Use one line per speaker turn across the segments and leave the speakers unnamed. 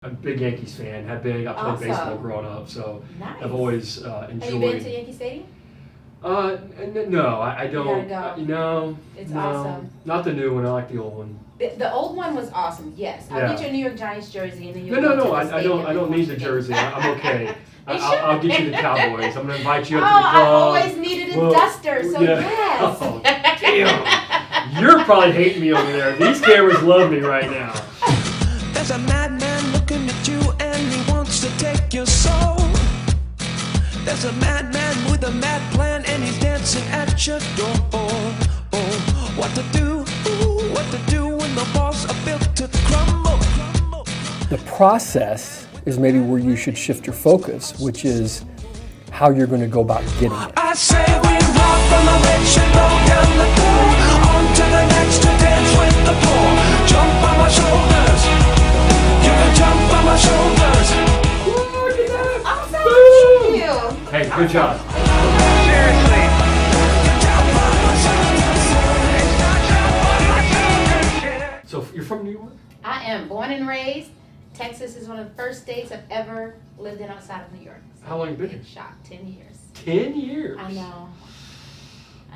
I'm a big Yankees fan. I played
Awesome.
baseball growing up, so
Nice.
I've always
Have
enjoyed.
you been to Yankee Stadium?
No, I don't.
gotta go.
No,
It's
no,
awesome.
not the new one. I like the old one.
The old one was awesome. Yes, I'll
Yeah.
get you a New York Giants jersey, and then you'll
No,
go to the
I
stadium
don't. I
and
don't
watch
need the
game.
jersey. I'm okay.
You
I'll get you
should.
the Cowboys. I'm gonna invite you
Oh,
up to the club.
I always needed a duster, so
yeah.
yes.
Oh, damn. You're probably hating me over there. These cameras love me right now.
There's a madman looking at you and he wants to take your soul. There's a madman with a mad plan and he's dancing at your door. Oh, what to do? Ooh, what to do when the walls are built to crumble?
The process is maybe where you should shift your focus, which is how you're going to go about getting it.
I say we walk from the rich and go down the door, on to the next to dance with the poor. Jump on my shoulders, you can jump on my shoulders.
Awesome.
Woo!
Thank you.
Hey, good job.
Seriously.
So you're from New York?
I am born and raised. Texas is one of the first states I've ever lived in outside of New York. So
How long you been here?
big shock. 10 years.
10 years.
I know.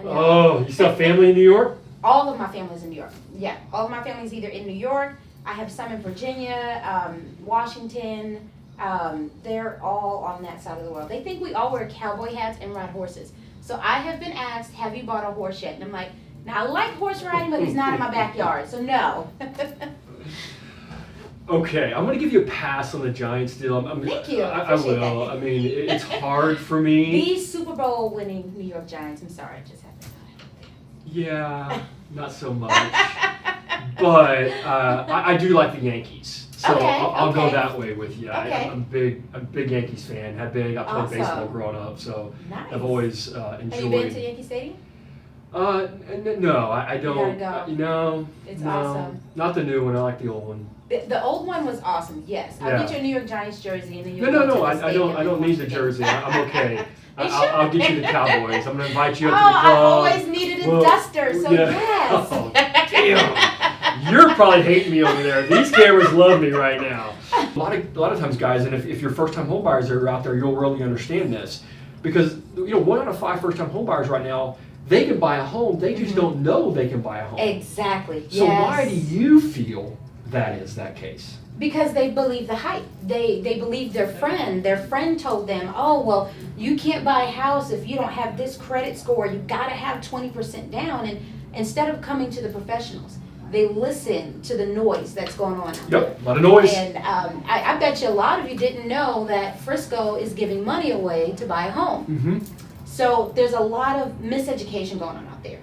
Oh, you still have family in New York?
All of my family's in New York. Yeah, all of my family's either in New York. I have some in Virginia, Washington. They're all on that side of the world. They think we all wear cowboy hats and ride horses. So I have been asked, have you bought a horse yet? And I'm like, now I like horse riding, but it's not in my backyard, so no.
Okay, I'm going to give you a pass on the Giants deal.
Thank you.
I
Appreciate
will.
that.
I mean, it's hard for me.
These Super Bowl winning New York Giants, I'm sorry, I just have to.
Yeah, not so much. But I do like the Yankees. So
Okay,
I'll go
okay.
that way with you.
Okay.
I'm a big Yankees fan. I played
Awesome.
baseball growing up, so
Nice.
I've always
Have you been
enjoyed.
to Yankee Stadium?
No, I don't.
gotta go.
No,
It's
no,
awesome.
not the new one. I like the old one.
The old one was awesome. Yes, I'll
Yeah.
get you a New York Giants jersey, and then you'll
No,
go to the
I
stadium
don't. I
and
don't
watch
need the
game.
jersey. I'm okay.
You
I'll
should.
get you the Cowboys. I'm gonna invite you
Oh,
up to the club.
I always needed a
Well,
duster, so
yeah.
yes.
Oh, damn. You're probably hating me over there. These cameras love me right now. A lot of times, guys, and if you're first-time homebuyers that are out there, you'll really understand this, because 1 out of 5 first-time homebuyers right now, they can buy a home. They just don't know they can buy a home.
Exactly.
So
yes.
why do you feel that is that case?
Because they believe the hype. They believe their friend. Their friend told them, oh, well, you can't buy a house if you don't have this credit score. You gotta have 20% down. And instead of coming to the professionals, they listen to the noise that's going on out there.
Yep, a lot of noise.
And I bet you a lot of you didn't know that Frisco is giving money away to buy a home.
Mm-hmm.
So there's a lot of miseducation going on out there.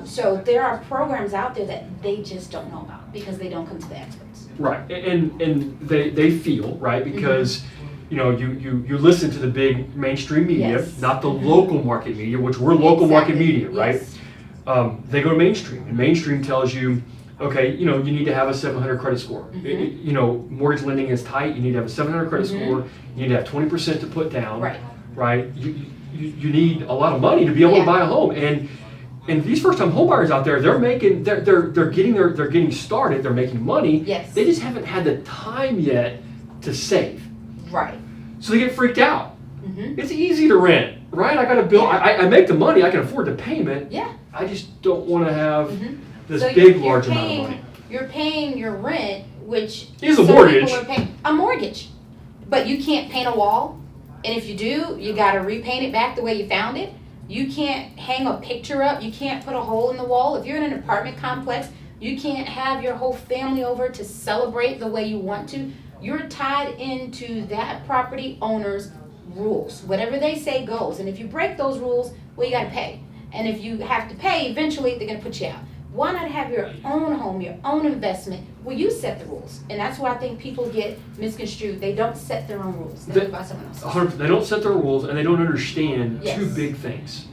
So there are programs out there that they just don't know about because they don't come to the experts.
Right, and they feel, right, because you listen to the big mainstream media,
Yes.
not the local market media, which we're local market
Exactly.
media, right?
Yes.
They go to mainstream, and mainstream tells you, okay, you need to have a 700 credit score. Mortgage lending is tight. You need to have a 700 credit score. You need to have 20% to put down.
Right.
Right. You need a lot of money to be able
Yeah.
to buy a home, and these first-time homebuyers out there, they're getting started. They're making money.
Yes.
They just haven't had the time yet to save,
Right.
so they get freaked out.
Mm-hmm.
It's easy to rent, right? I got to bill.
Yeah.
I make the money. I can afford the payment.
Yeah.
I just don't want to have this
So
big,
you're
large amount of
paying,
money.
You're paying your rent, which
Is a
some
mortgage.
people are paying a mortgage, but you can't paint a wall, and if you do, you got to repaint it back the way you found it. You can't hang a picture up. You can't put a hole in the wall. If you're in an apartment complex, you can't have your whole family over to celebrate the way you want to. You're tied into that property owner's rules. Whatever they say goes. And if you break those rules, well, you got to pay. And if you have to pay, eventually they're going to put you out. Why not have your own home, your own investment, where you set the rules? And that's why I think people get misconstrued. They don't set their own rules. They buy someone else's.
100%. They don't set their rules, and they don't understand
Yes.
two big things.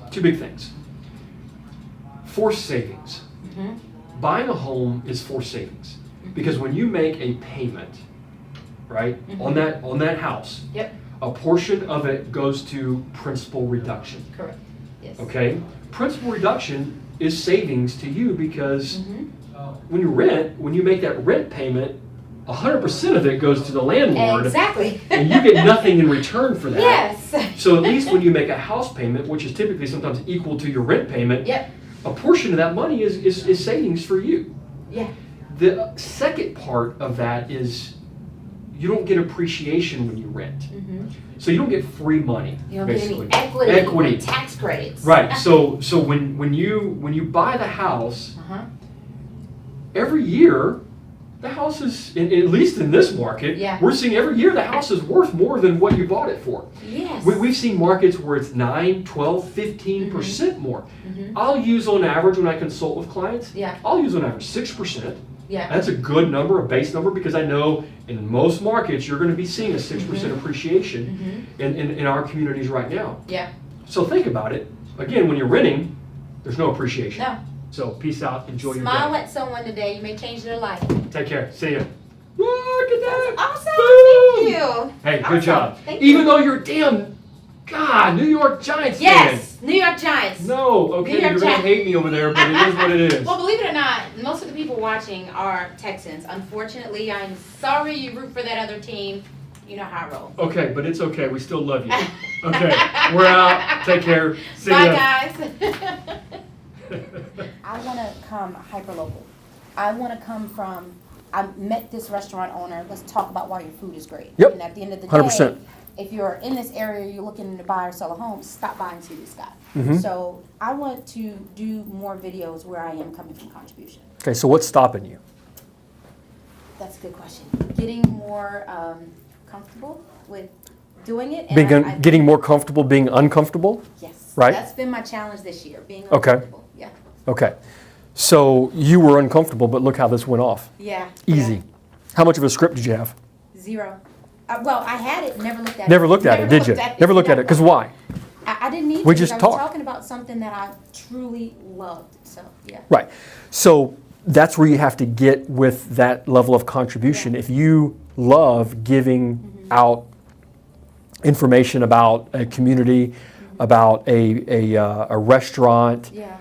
Forced savings.
Mm-hmm.
Buying a home is forced savings, because when you make a payment, right, on that house,
Yep,
a portion of it goes to principal reduction.
correct. Yes.
Okay, principal reduction is savings to you, because
Mm-hmm.
when you make that rent payment, 100% of it goes to the landlord.
Exactly.
And you get nothing in return for that.
Yes.
So at least when you make a house payment, which is typically sometimes equal to your rent payment,
Yep.
a portion of that money is savings for you.
Yeah.
The second part of that is you don't get appreciation when you rent. So you don't get free money.
You don't
basically.
get any equity. Or tax credits.
Right. So when you buy the house, every year the house is, at least in this market,
Yeah.
we're seeing every year the house is worth more than what you bought it for.
Yes.
We've seen markets where it's 9, 12, 15% more. I'll use on average when I consult with clients,
Yeah.
I'll use on average 6%.
Yeah.
That's a good number, a base number, because I know in most markets you're going to be seeing a 6% appreciation in our communities right now.
Yeah.
So think about it. Again, when you're renting, there's no appreciation.
No.
So peace out. Enjoy
Smile
your day.
at someone today. You may change their life.
Take care. See ya. Look at that.
Awesome.
Boom.
Thank you.
Hey, good
Awesome.
job.
Thank
Even
you.
though you're a damn, God, New York Giants fan.
Yes. New York Giants.
No, okay,
New York
you're going to
Giants.
hate me over there, but it is what it is.
Well, believe it or not, most of the people watching are Texans. Unfortunately, I'm sorry you root for that other team. You know how I roll.
Okay, but it's okay. We still love you. Okay, we're out. Take care. See
Bye,
ya.
guys.
I want to come hyper-local. I want to come from, I met this restaurant owner, let's talk about why your food is great.
Yep,
And at the end of the
100%.
day, if you're in this area, you're looking to buy or sell a home, stop by and see this guy.
Mm-hmm.
So I want to do more videos where I am coming from contribution.
Okay, so what's stopping you?
That's a good question. Getting more comfortable with doing it. And
Getting more comfortable being uncomfortable?
Yes.
right?
That's been my challenge this year, being
Okay.
uncomfortable. Yeah.
Okay. So you were uncomfortable, but look how this went off.
Yeah.
Easy.
Yeah.
How much of a script did you have?
0. Well, I had it, never looked at it.
Never looked at it, did you? Never looked at it. Because why?
I didn't need to.
We just
because I was
talked.
talking about something that I truly loved. So, yeah.
Right. So that's where you have to get with that level of contribution.
Yeah.
If you love giving out information about a community, about a restaurant,
Yeah.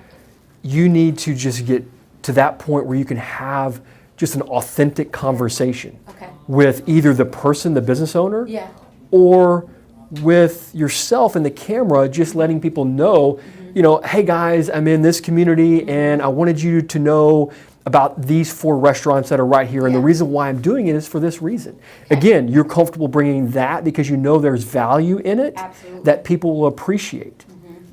you need to just get to that point where you can have just an authentic conversation
Okay.
with either the person, the business owner,
Yeah.
or with yourself and the camera, just letting people know, you know, hey guys, I'm in this community and I wanted you to know about these 4 restaurants that are right here, and the
Yeah.
reason why I'm doing it is for this reason. Again, you're comfortable bringing that because you know there's value in it
Absolutely.
that people will appreciate,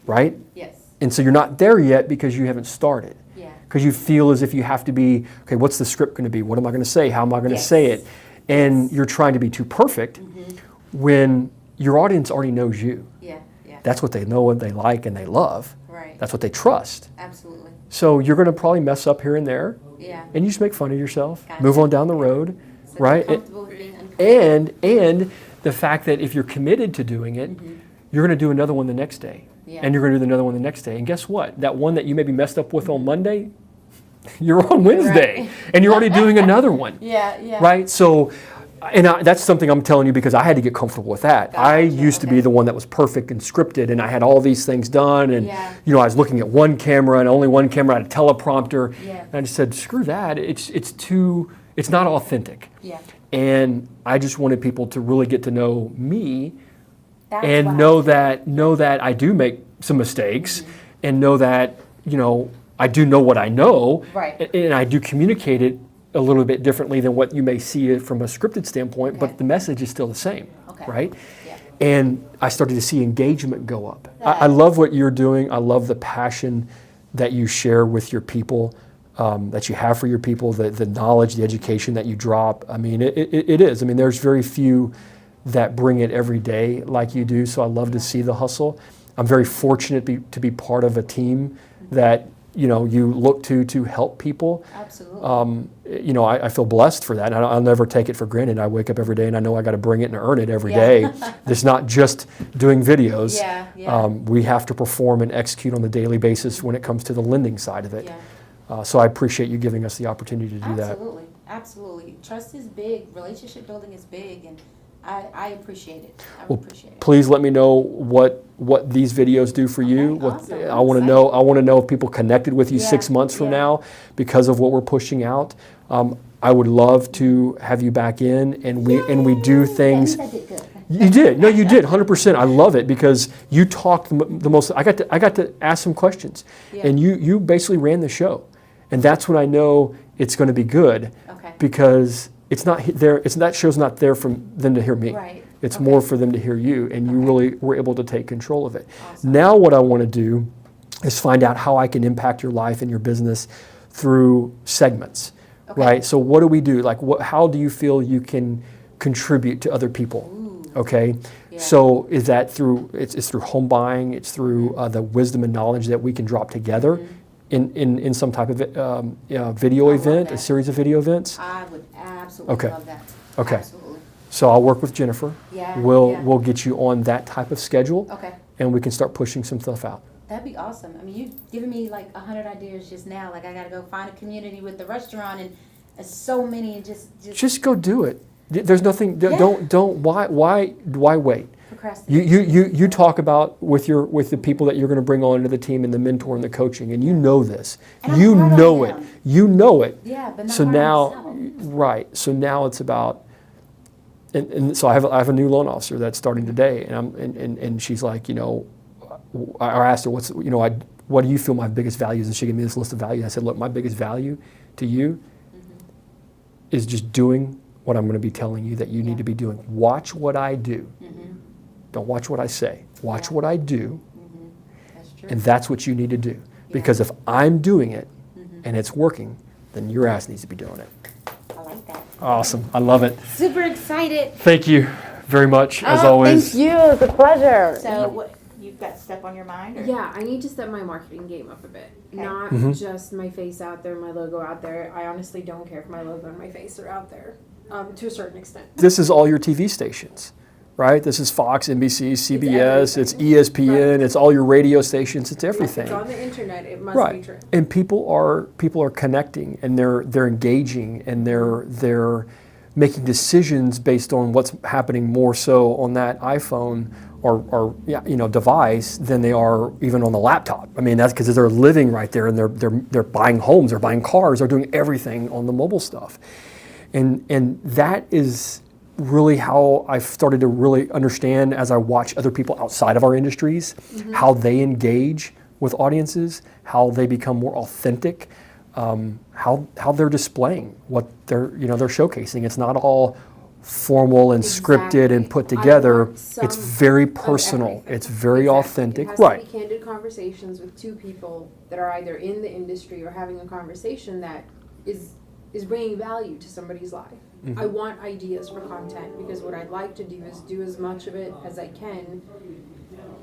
right?
Yes.
And so you're not there yet because you haven't started.
Yeah.
Because you feel as if you have to be, okay, what's the script going to be? What am I going to say? How am I going to
Yes.
say it? And you're trying to be too perfect when your audience already knows you.
Yeah. Yeah.
That's what they know and they like and they love.
Right.
That's what they trust.
Absolutely.
So you're going to probably mess up here and there,
Yeah.
and you just make fun of yourself,
Gotcha.
move on down the road,
So
right?
be comfortable with being uncomfortable.
And the fact that if you're committed to doing it, you're going to do another one the next day.
Yeah.
And you're going to do another one the next day. And guess what? That one that you maybe messed up with on Monday, you're on Wednesday.
Right.
And you're already doing another one.
Yeah. Yeah.
Right? So, that's something I'm telling you because I had to get comfortable with that. I
Gotcha,
used to be
okay.
the one that was perfect and scripted, and I had all these things done. And,
Yeah.
you know, I was looking at one camera and only one camera, I had a teleprompter.
Yeah.
And I just said, screw that. It's not authentic.
Yeah.
And I just wanted people to really get to know me
That's
and
what
know that I do make some mistakes and know that, you know, I do know what I know.
Right.
And I do communicate it a little bit differently than what you may see it from a scripted standpoint,
Okay.
but the message is still the same,
Okay.
right?
Yeah.
And I started to see engagement go up. I
That-
love what you're doing. I love the passion that you share with your people, that you have for your people, the knowledge, the education that you drop. I mean, it is. I mean, there's very few that bring it every day like you do, so I love to see the hustle. I'm very fortunate to be part of a team that, you know, you look to help people.
Absolutely.
You know, I feel blessed for that. And I'll never take it for granted. I wake up every day and I know I got to bring it and earn it every
Yeah.
day. It's not just doing videos.
Yeah, yeah.
We have to perform and execute on a daily basis when it comes to the lending side of it.
Yeah.
So I appreciate you giving us the opportunity to do that.
Absolutely. Absolutely. Trust is big. Relationship building is big, and I appreciate it. I
Well,
appreciate it.
Please let me know what these videos do for you.
Okay, awesome.
I want to know. I want to know if people connected with you
Yeah,
6 months from
yeah.
now because of what we're pushing out. I would love to have you back in, and we do things.
That means I did good.
You did. No, you did. 100%. I love it because you talked the most. I got to ask some questions,
Yeah.
and you basically ran the show, and that's when I know it's going to be good.
Okay.
Because it's not there. That show's not there for them to hear me.
Right.
It's
Okay.
more for them to hear you, and you really were able to take control of it.
Awesome.
Now, what I want to do is find out how I can impact your life and your business through segments.
Okay.
Right. So what do we do? Like, how do you feel you can contribute to other people? Okay.
Yeah.
So is that through? It's through home buying. It's through the wisdom and knowledge that we can drop together in some type of video
I love
event, a
that.
series of video events.
I would absolutely
Okay.
love that.
Okay.
Absolutely.
So I'll work with Jennifer.
Yeah,
We'll
yeah.
we'll get you on that type of schedule,
Okay.
and we can start pushing some stuff out.
That'd be awesome. I mean, you've given me like 100 ideas just now. Like I gotta go find a community with the restaurant and so many, and
Just go do it. There's nothing.
Yeah.
Don't. Why wait?
procrastinate.
You talk about with the people that you're going to bring on into the team and the mentor and the coaching, and you know this.
And I'm
You
hard on
know it.
them.
You know it.
Yeah, but not
So
hard on
now,
myself.
right. So now it's about. And so I have a new loan officer that's starting today, and she's like, I asked her what do you feel my biggest values, and she gave me this list of values. I said, look, my biggest value to you is just doing what I'm going to be telling you that you need to be doing. Watch what I do. Don't watch what I say. Watch what I do,
That's true.
and that's what you need to do. Because if I'm doing it and it's working, then your ass needs to be doing it.
I like that.
Awesome. I love it.
Super excited.
Thank you very much, as
Oh,
always.
Thank you. It's a pleasure.
So what, you've got stuff on your mind? Or?
Yeah, I need to step my marketing game up a bit.
Okay.
Not
Mhm.
just my face out there, my logo out there. I honestly don't care if my logo and my face are out there, to a certain extent.
This is all your TV stations, right? This is Fox, NBC, CBS, it's
everything.
ESPN,
Right.
it's all your radio stations, it's everything.
It's on the internet. It must
Right.
be true.
And people are connecting, and they're engaging, and they're making decisions based on what's happening more so on that iPhone or device than they are even on the laptop. I mean, that's because they're living right there, and they're buying homes, they're buying cars, they're doing everything on the mobile stuff. And that is really how I've started to really understand as I watch other people outside of our industries, how they engage with audiences, how they become more authentic, how they're displaying what they're showcasing. It's not all formal and scripted and put
Exactly. I
together.
want some
It's very
of
personal.
everything.
It's very
Exactly.
authentic.
It has
Right.
to be candid conversations with two people that are either in the industry or having a conversation that is bringing value to somebody's life.
Mm-hmm.
I want ideas for content because what I'd like to do is do as much of it as I can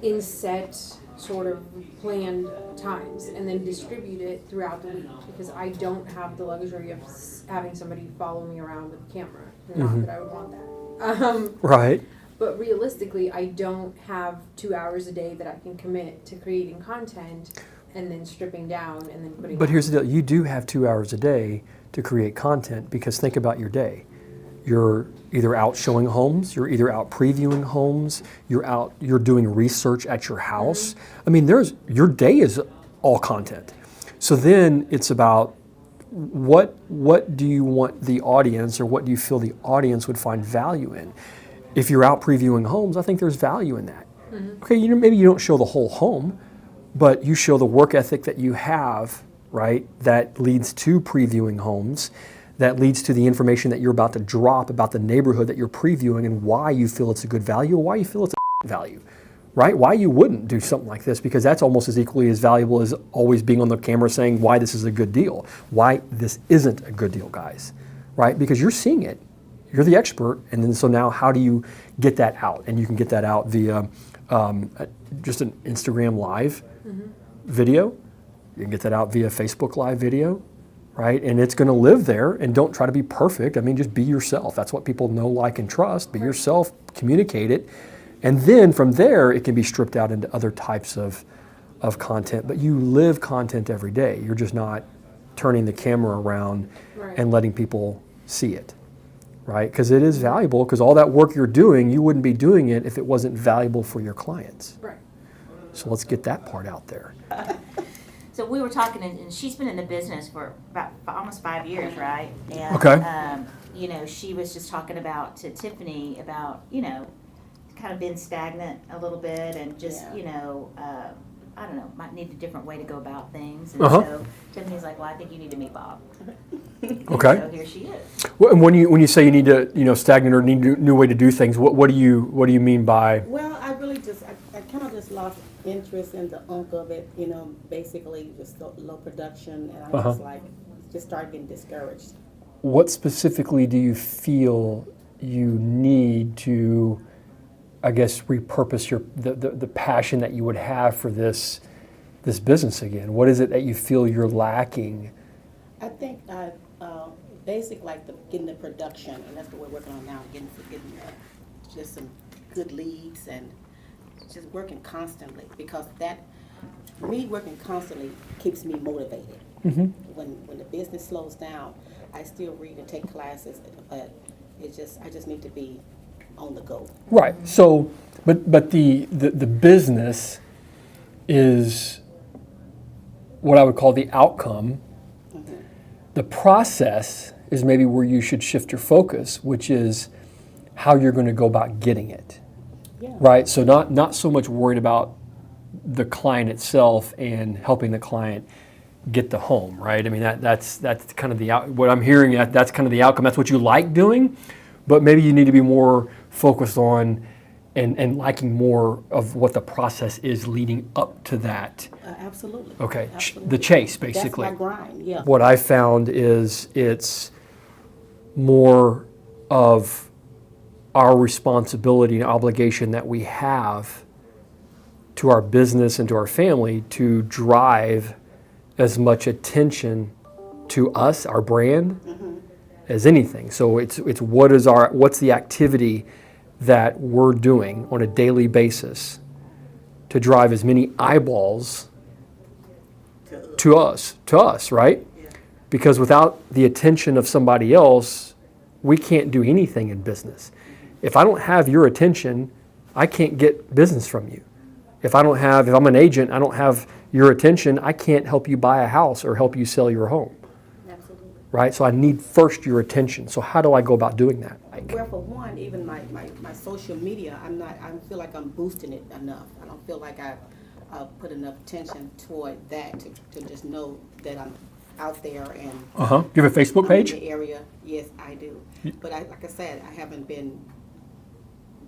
in set sort of planned times and then distribute it throughout the week because I don't have the luxury of having somebody follow me around with a camera. Not that I would want that.
Right.
But realistically, I don't have 2 hours a day that I can commit to creating content and then stripping down and then putting
But
out.
here's the deal. You do have 2 hours a day to create content because think about your day. You're either out showing homes, you're either out previewing homes, you're doing research at your house. I mean, your day is all content. So then it's about what do you want the audience, or what do you feel the audience would find value in? If you're out previewing homes, I think there's value in that. Okay, maybe you don't show the whole home, but you show the work ethic that you have, right? That leads to previewing homes, that leads to the information that you're about to drop about the neighborhood that you're previewing and why you feel it's a good value or why you feel it's a value, right? Why you wouldn't do something like this, because that's almost as equally as valuable as always being on the camera saying why this is a good deal, why this isn't a good deal, guys, right? Because you're seeing it, you're the expert, and then so now how do you get that out? And you can get that out via just an Instagram live video. You can get that out via Facebook live video, right? And it's going to live there, and don't try to be perfect. I mean, just be yourself. That's what people know, like, and trust. Be yourself, communicate it. And then from there, it can be stripped out into other types of content. But you live content every day. You're just not turning the camera around
Right.
and letting people see it, right? Because it is valuable, because all that work you're doing, you wouldn't be doing it if it wasn't valuable for your clients.
Right.
So let's get that part out there.
So we were talking, and she's been in the business for about almost 5 years, right? And,
Okay.
you know, she was just talking about to Tiffany about, you know, kind of been stagnant a little bit and just,
Yeah.
you know, I don't know, might need a different way to go about things. And
Uh-huh.
so Tiffany's like, well, I think you need to meet Bob.
Okay.
So here she is.
Well, and when you say you need to, stagnant or need a new way to do things, what do you mean by?
Well, I really just, I kind of just lost interest in the unk of it, basically just low production, and I just started getting discouraged.
What specifically do you feel you need to, I guess, repurpose the passion that you would have for this business again? What is it that you feel you're lacking?
I think basic getting the production, and that's what we're working on now, getting just some good leads and just working constantly, because me working constantly keeps me motivated.
Mm-hmm.
When the business slows down, I still read and take classes, but I just need to be on the go.
Right. So, but the business is what I would call the outcome.
Mm-hmm.
The process is maybe where you should shift your focus, which is how you're going to go about getting it.
Yeah.
Right. So not so much worried about the client itself and helping the client get the home. Right. I mean that's kind of what I'm hearing. That's kind of the outcome. That's what you like doing, but maybe you need to be more focused on and liking more of what the process is leading up to that.
Absolutely.
Okay.
Absolutely.
The chase, basically.
That's my grind. Yeah.
What I found is it's more of our responsibility and obligation that we have to our business and to our family to drive as much attention to us, our brand, as anything. So it's what's the activity that we're doing on a daily basis to drive as many eyeballs to us, right? Because without the attention of somebody else, we can't do anything in business. If I don't have your attention, I can't get business from you. If I'm an agent, I don't have your attention, I can't help you buy a house or help you sell your home.
Absolutely.
Right? So I need first your attention. So how do I go about doing that?
Well, for one, even my social media, I don't feel like I'm boosting it enough. I don't feel like I put enough attention toward that to just know that I'm out there and
You have a Facebook
I'm
page?
in the area. Yes, I do. But like I said, I haven't been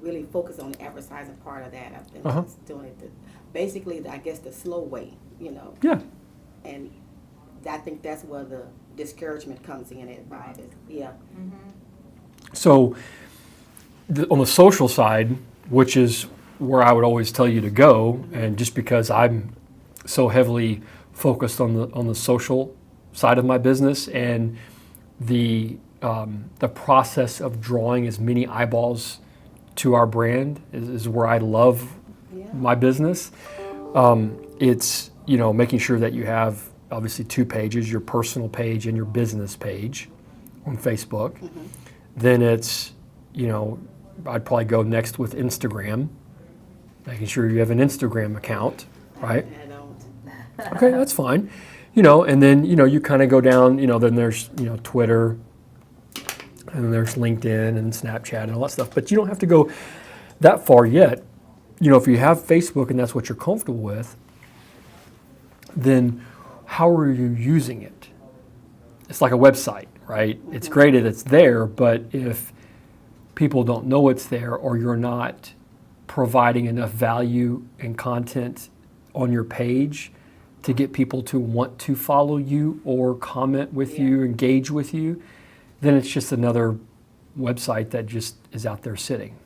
really focused on the advertising part of that. I've been just doing it basically, I guess, the slow way,
Yeah.
And I think that's where the discouragement comes in at, Bob. Yeah.
So on the social side, which is where I would always tell you to go, and just because I'm so heavily focused on the social side of my business and the process of drawing as many eyeballs to our brand is where I love my business. It's making sure that you have obviously two pages, your personal page and your business page on Facebook. Then it's, I'd probably go next with Instagram, making sure you have an Instagram account, right?
I don't.
Okay, that's fine. And then, you kind of go down, then there's, Twitter, and then there's LinkedIn and Snapchat and all that stuff. But you don't have to go that far yet. If you have Facebook and that's what you're comfortable with, then how are you using it? It's like a website, right? It's great that it's there, but if people don't know it's there or you're not providing enough value and content on your page to get people to want to follow you or comment with you, engage with you, then it's just another website that just is out there sitting.